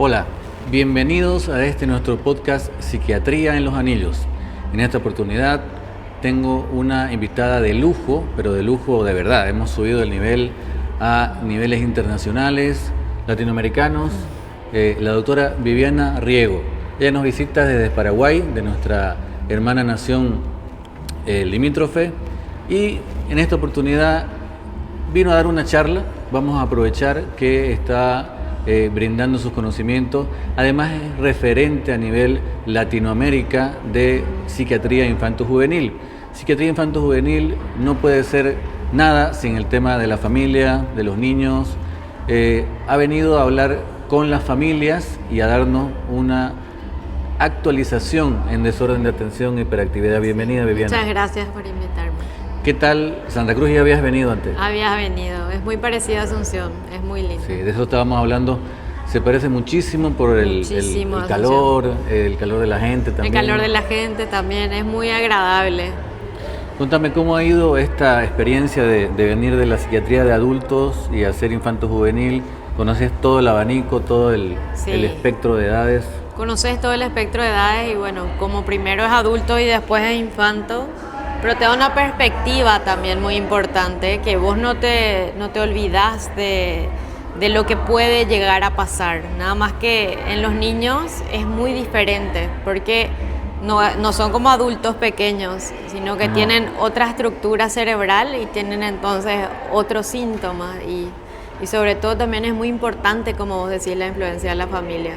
Hola, bienvenidos a nuestro podcast Psiquiatría en los Anillos. En esta oportunidad tengo una invitada de lujo, pero de lujo de verdad. Hemos subido el nivel a niveles internacionales, latinoamericanos. La doctora Viviana Riego. Ella nos visita desde Paraguay, de nuestra hermana nación limítrofe, y en esta oportunidad vino a dar una charla. Vamos a aprovechar que está brindando sus conocimientos. Además es referente a nivel Latinoamérica de psiquiatría infanto-juvenil. Psiquiatría infanto-juvenil no puede ser nada sin el tema de la familia, de los niños. Ha venido a hablar con las familias y a darnos una actualización en desorden de atención e hiperactividad. Bienvenida, Viviana. Muchas gracias por invitarme. ¿Qué tal Santa Cruz? ¿Ya habías venido antes? Habías venido, es muy parecido a Asunción, es muy lindo. Sí, de eso estábamos hablando. Se parece muchísimo por el calor, el calor de la gente también. El calor de la gente también, es muy agradable. Cuéntame, ¿cómo ha ido esta experiencia de venir de la psiquiatría de adultos y hacer infanto-juvenil? ¿Conoces todo el abanico, todo el espectro de edades? Conoces todo el espectro de edades y bueno, como primero es adulto y después es infanto, pero te da una perspectiva también muy importante, que vos no te olvidás de lo que puede llegar a pasar. Nada más que en los niños es muy diferente, porque no son como adultos pequeños, sino que tienen otra estructura cerebral y tienen entonces otros síntomas. Y sobre todo también es muy importante, como vos decís, la influencia de la familia.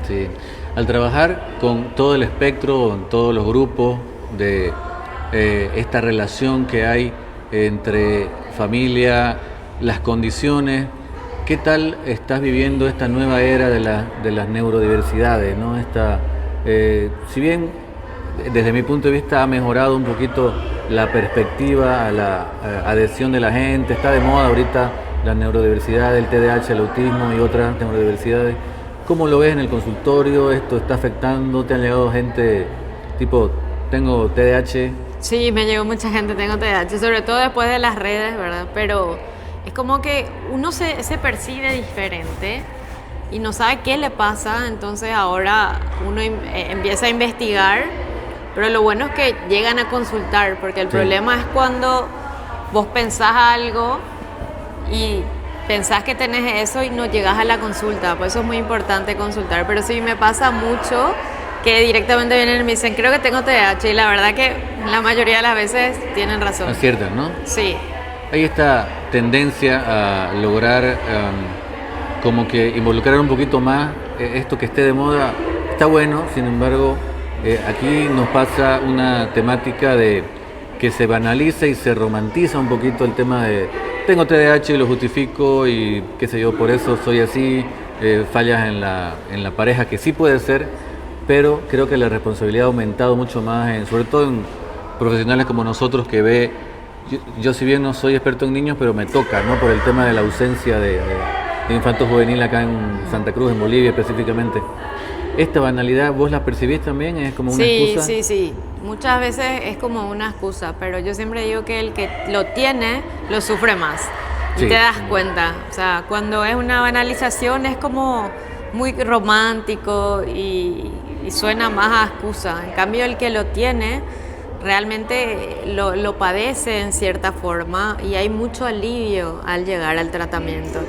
Sí, al trabajar con todo el espectro, con todos los grupos de esta relación que hay entre familia, las condiciones, ¿qué tal estás viviendo esta nueva era de las neurodiversidades, ¿no? Si bien desde mi punto de vista ha mejorado un poquito la perspectiva a la adhesión de la gente, está de moda ahorita la neurodiversidad, el TDAH, el autismo y otras neurodiversidades. ¿Cómo lo ves en el consultorio? ¿Esto está afectando? ¿Te han llegado gente tipo, tengo TDAH? Sí, me llegó mucha gente, tengo TDAH, sobre todo después de las redes, ¿verdad? Pero es como que uno se percibe diferente y no sabe qué le pasa, entonces ahora uno empieza a investigar, pero lo bueno es que llegan a consultar, porque el problema es cuando vos pensás algo y pensás que tenés eso y no llegás a la consulta, por eso es muy importante consultar. Pero sí me pasa mucho que directamente vienen y me dicen, creo que tengo TDAH, y la verdad que la mayoría de las veces tienen razón. Aciertan, ¿no? Sí. Hay esta tendencia a lograr como que involucrar un poquito más esto que esté de moda. Está bueno, sin embargo, aquí nos pasa una temática de que se banaliza y se romantiza un poquito el tema de tengo TDAH y lo justifico y qué sé yo, por eso soy así, fallas en la pareja, que sí puede ser, pero creo que la responsabilidad ha aumentado mucho más, sobre todo en profesionales como nosotros que yo si bien no soy experto en niños, pero me toca, ¿no? Por el tema de la ausencia de infanto juvenil acá en Santa Cruz, en Bolivia específicamente. ¿Esta banalidad vos la percibís también? ¿Es como una excusa? Sí. Muchas veces es como una excusa, pero yo siempre digo que el que lo tiene, lo sufre más. Y te das cuenta. O sea, cuando es una banalización es como muy romántico y suena más a excusa. En cambio, el que lo tiene realmente lo padece en cierta forma y hay mucho alivio al llegar al tratamiento.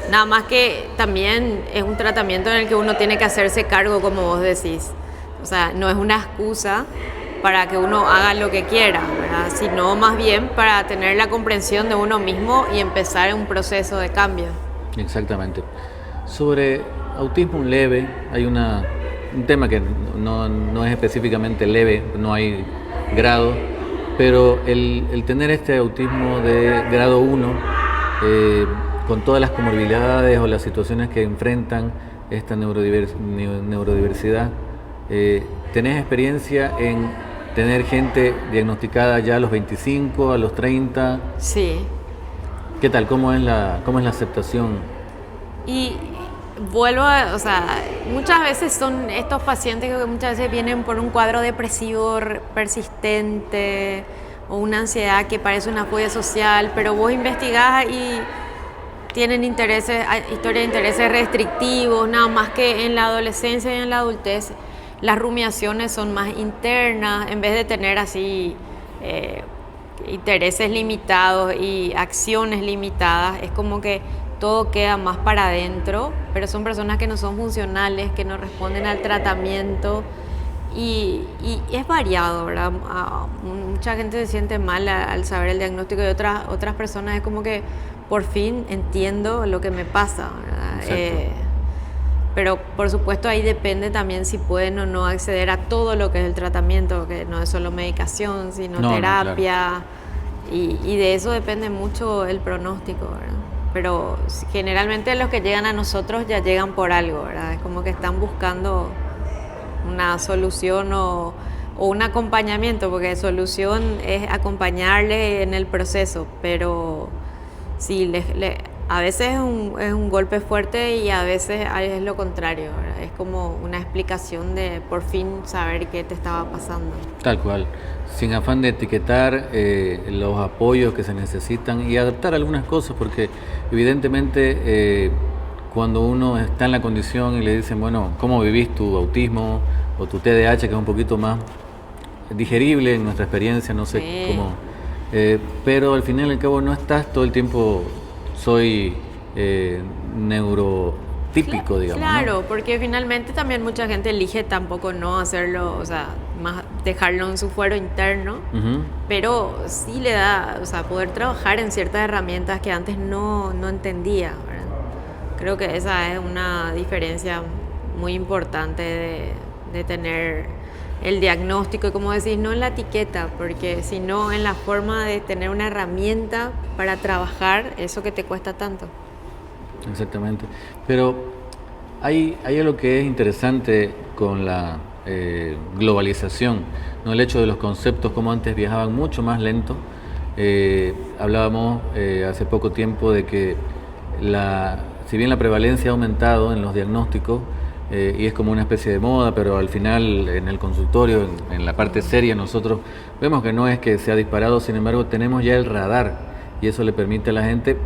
Nada más que también es un tratamiento en el que uno tiene que hacerse cargo, como vos decís. O sea, no es una excusa para que uno haga lo que quiera, ¿verdad? Sino más bien para tener la comprensión de uno mismo y empezar un proceso de cambio. Exactamente. Sobre autismo leve, hay un tema que no es específicamente leve, no hay grado, pero el tener este autismo de grado 1, con todas las comorbilidades o las situaciones que enfrentan esta neurodiversidad, ¿tenés experiencia en tener gente diagnosticada ya a los 25, a los 30? Sí. ¿Qué tal? ¿Cómo es la aceptación? Y o sea, muchas veces son estos pacientes que muchas veces vienen por un cuadro depresivo persistente o una ansiedad que parece una fobia social, pero vos investigás tienen intereses, historia de intereses restrictivos, nada más que en la adolescencia y en la adultez las rumiaciones son más internas, en vez de tener así intereses limitados y acciones limitadas, es como que todo queda más para adentro, pero son personas que no son funcionales, que no responden al tratamiento y es variado, ¿verdad? Mucha gente se siente mal al saber el diagnóstico y otras personas es como que por fin entiendo lo que me pasa, ¿verdad? Pero por supuesto ahí depende también si pueden o no acceder a todo lo que es el tratamiento, que no es solo medicación, sino terapia, y de eso depende mucho el pronóstico, ¿verdad? Pero generalmente los que llegan a nosotros ya llegan por algo, ¿verdad? Es como que están buscando una solución o un acompañamiento, porque solución es acompañarle en el proceso, pero sí, a veces es un golpe fuerte y a veces es lo contrario, ¿verdad? Es como una explicación de por fin saber qué te estaba pasando. Tal cual, sin afán de etiquetar los apoyos que se necesitan y adaptar algunas cosas, porque evidentemente cuando uno está en la condición y le dicen, bueno, ¿cómo vivís tu autismo o tu TDAH, que es un poquito más digerible en nuestra experiencia, no sé cómo, pero al final y al cabo no estás todo el tiempo, soy neurotípico, digamos. Claro, ¿no? porque finalmente también mucha gente elige tampoco no hacerlo, o sea, más dejarlo en su fuero interno, pero sí le da, o sea, poder trabajar en ciertas herramientas que antes no entendía, ¿verdad? Creo que esa es una diferencia muy importante de tener el diagnóstico y, como decís, no en la etiqueta, porque sino en la forma de tener una herramienta para trabajar eso que te cuesta tanto. Exactamente, pero hay algo que es interesante con la globalización, ¿no? El hecho de los conceptos, como antes viajaban mucho más lento. Hablábamos hace poco tiempo de que si bien la prevalencia ha aumentado en los diagnósticos, y es como una especie de moda, pero al final en el consultorio, en la parte seria, nosotros vemos que no es que se ha disparado, sin embargo tenemos ya el radar y eso le permite a la gente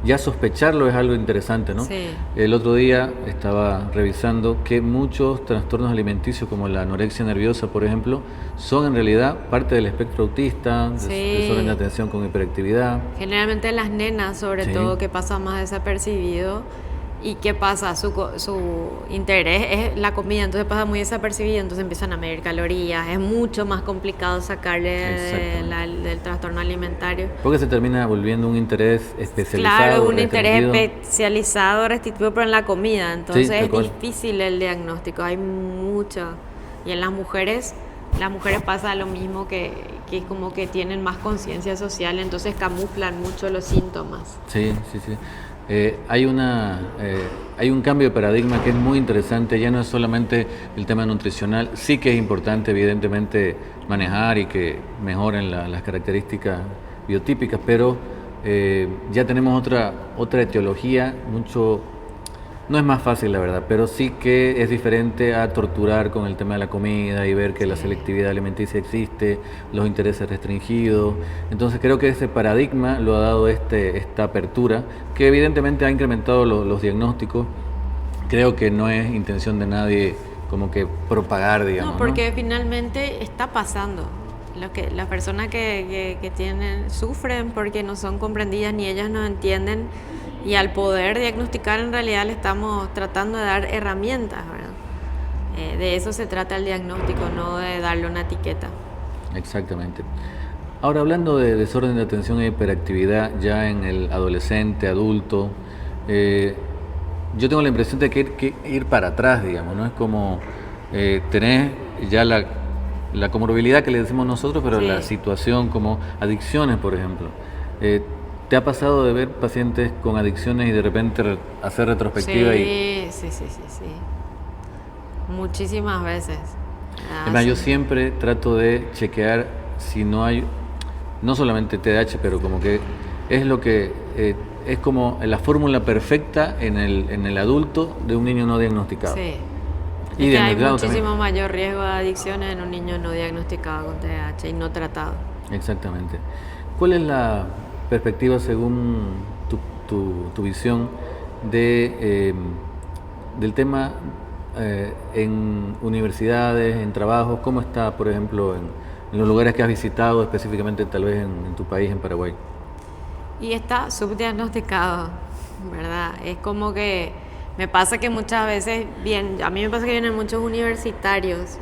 ya sospecharlo. Es algo interesante, ¿no? Sí. El otro día estaba revisando que muchos trastornos alimenticios, como la anorexia nerviosa, por ejemplo, son en realidad parte del espectro autista, desorden de atención con hiperactividad. Generalmente las nenas, sobre todo, que pasa más desapercibido. ¿Y qué pasa? Su interés es la comida, entonces pasa muy desapercibido, entonces empiezan a medir calorías, es mucho más complicado sacarle del trastorno alimentario. Porque se termina volviendo un interés especializado. Claro, un interés especializado, restituido, pero en la comida, entonces es difícil el diagnóstico, hay mucho. Y en las mujeres pasa lo mismo, que es como que tienen más conciencia social, entonces camuflan mucho los síntomas. Sí. Hay un cambio de paradigma que es muy interesante. Ya no es solamente el tema nutricional, sí que es importante evidentemente manejar y que mejoren las características biotípicas, pero ya tenemos otra etiología, no es más fácil la verdad, pero sí que es diferente a torturar con el tema de la comida y ver que la selectividad alimenticia existe, los intereses restringidos. Entonces creo que ese paradigma lo ha dado esta apertura, que evidentemente ha incrementado los diagnósticos. Creo que no es intención de nadie como que propagar, digamos. No, porque finalmente está pasando. Las personas que tienen sufren porque no son comprendidas ni ellas no entienden, y al poder diagnosticar en realidad le estamos tratando de dar herramientas, ¿verdad? De eso se trata el diagnóstico, no de darle una etiqueta. Exactamente. Ahora, hablando de desorden de atención e hiperactividad ya en el adolescente, adulto, yo tengo la impresión de que hay que ir para atrás, digamos, ¿no? Es como tenés ya la comorbilidad que le decimos nosotros, pero la situación, como adicciones, por ejemplo. ¿Te ha pasado de ver pacientes con adicciones y de repente hacer retrospectiva? Sí. Muchísimas veces. Además, yo siempre trato de chequear si no hay, no solamente TDAH, pero como que es lo que es como la fórmula perfecta en el adulto de un niño no diagnosticado. Sí. Y que hay muchísimo también. mayor riesgo de adicciones en un niño no diagnosticado con TDAH y no tratado. Exactamente. ¿Cuál es la perspectiva según tu visión del tema en universidades, en trabajos. ¿Cómo está, por ejemplo, en los lugares que has visitado, específicamente tal vez en tu país, en Paraguay? Y está subdiagnosticado, ¿verdad? Es como que me pasa que muchas veces, a mí me pasa que vienen muchos universitarios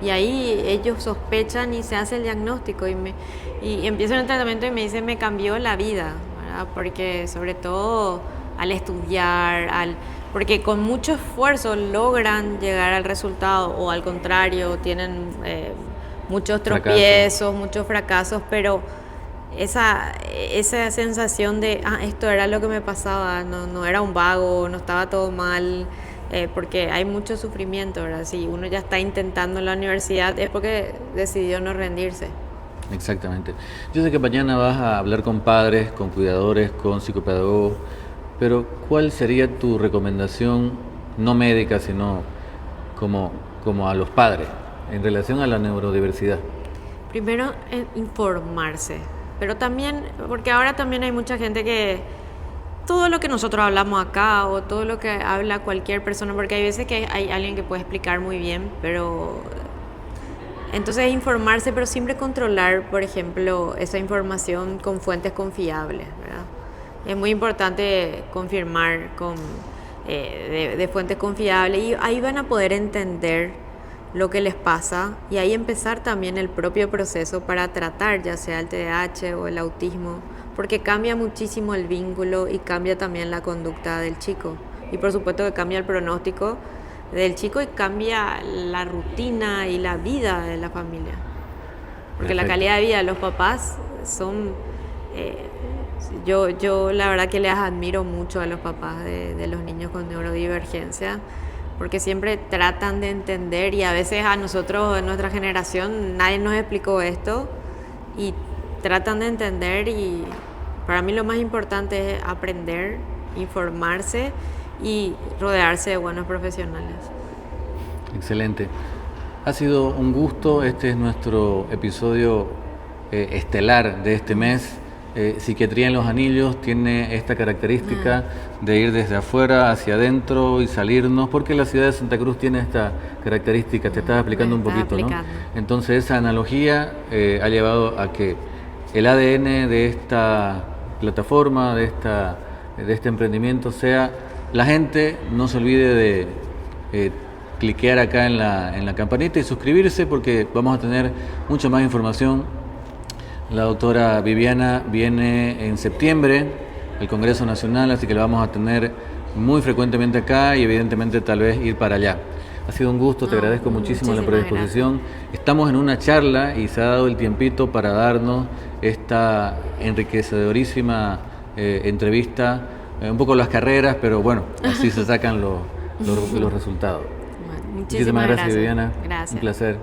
y ahí ellos sospechan y se hace el diagnóstico y empiezan el tratamiento y me dicen me cambió la vida, ¿verdad? Porque sobre todo al estudiar, porque con mucho esfuerzo logran llegar al resultado o al contrario, tienen muchos tropiezos, muchos fracasos, pero esa sensación de, esto era lo que me pasaba, no era un vago, no estaba todo mal, porque hay mucho sufrimiento, ¿verdad? Si uno ya está intentando en la universidad es porque decidió no rendirse. Exactamente. Yo sé que mañana vas a hablar con padres, con cuidadores, con psicopedagogos, pero ¿cuál sería tu recomendación, no médica, sino como a los padres, en relación a la neurodiversidad? Primero, informarse. Pero también, porque ahora también hay mucha gente que todo lo que nosotros hablamos acá o todo lo que habla cualquier persona, porque hay veces que hay alguien que puede explicar muy bien, pero entonces informarse, pero siempre controlar, por ejemplo, esa información con fuentes confiables, ¿verdad? Es muy importante confirmar de fuentes confiables y ahí van a poder entender lo que les pasa y ahí empezar también el propio proceso para tratar ya sea el TDAH o el autismo, porque cambia muchísimo el vínculo y cambia también la conducta del chico y por supuesto que cambia el pronóstico del chico y cambia la rutina y la vida de la familia, porque la calidad de vida de los papás son yo la verdad que les admiro mucho a los papás de los niños con neurodivergencia, porque siempre tratan de entender y a veces a nosotros, en nuestra generación, nadie nos explicó esto y tratan de entender y para mí lo más importante es aprender, informarse y rodearse de buenos profesionales. Excelente. Ha sido un gusto, este es nuestro episodio estelar de este mes. Psiquiatría en los Anillos tiene esta característica de ir desde afuera hacia adentro y salirnos, porque la ciudad de Santa Cruz tiene esta característica, te estaba explicando un poquito, ¿no? Entonces esa analogía ha llevado a que el ADN de esta plataforma, de este emprendimiento sea, la gente no se olvide de cliquear acá en la campanita y suscribirse, porque vamos a tener mucha más información. La doctora Viviana viene en septiembre al Congreso Nacional, así que la vamos a tener muy frecuentemente acá y evidentemente tal vez ir para allá. Ha sido un gusto, te agradezco muchísimo la predisposición. Gracias. Estamos en una charla y se ha dado el tiempito para darnos esta enriquecedorísima entrevista, un poco las carreras, pero bueno, así se sacan los resultados. Bueno, muchísimas gracias, Viviana. Gracias. Un placer.